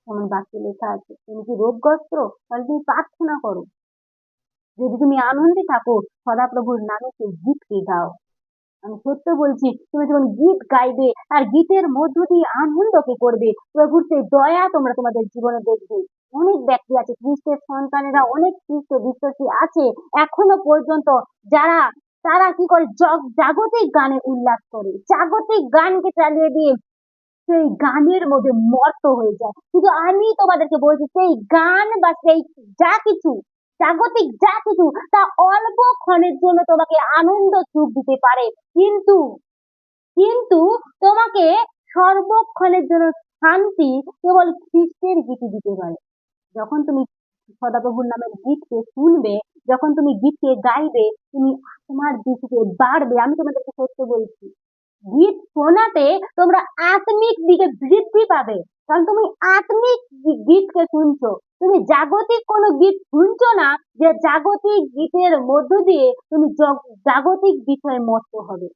যেমন বাক্যে লেখা আছে। তুমি কি রোগগ্রস্ত? তাহলে তুমি প্রার্থনা করো। যদি তুমি আনন্দে থাকো, সদাপ্রভুর নামে সেই গীতকে গাও। আমি সত্য বলছি, তুমি যখন গীত গাইবে আর গীতের মধ্য দিয়ে আনন্দকে করবে, প্রভুর সেই দয়া তোমরা তোমাদের জীবনে দেখবে। অনেক ব্যক্তি আছে, খ্রিস্টের সন্তানেরা অনেক খ্রিস্ট বিশ্বাসী আছে এখনো পর্যন্ত, যারা তারা কি করে জাগতিক গানে উল্লাস করে, জাগতিক গানকে চালিয়ে দিয়ে সেই গানের মধ্যে মত্ত হয়ে যায়। কিন্তু আমি তোমাদেরকে বলছি, সেই গান বা সেই যা কিছু জাগতিক যা কিছু তা অল্প ক্ষণের জন্য তোমাকে আনন্দ সুখ দিতে পারে, কিন্তু কিন্তু তোমাকে সর্বক্ষণের জন্য শান্তি কেবল খ্রিস্টের গীতি দিতে পারে। যখন তুমি সদাপ্রভুর নামের গীতকে শুনবে, যখন তুমি গীতকে গাইবে, তুমি তোমার দিকে বাড়বে। আমি তোমাদেরকে সত্য বলছি, গীত শোনাতে তোমরা আত্মিক দিকে বৃদ্ধি পাবে, কারণ তুমি আত্মিক গীতকে শুনছো। তুমি জাগতিক কোনো গীত শুনছো না, যে জাগতিক গীতের মধ্য দিয়ে তুমি জাগতিক বিষয়ে মত্ত হবে।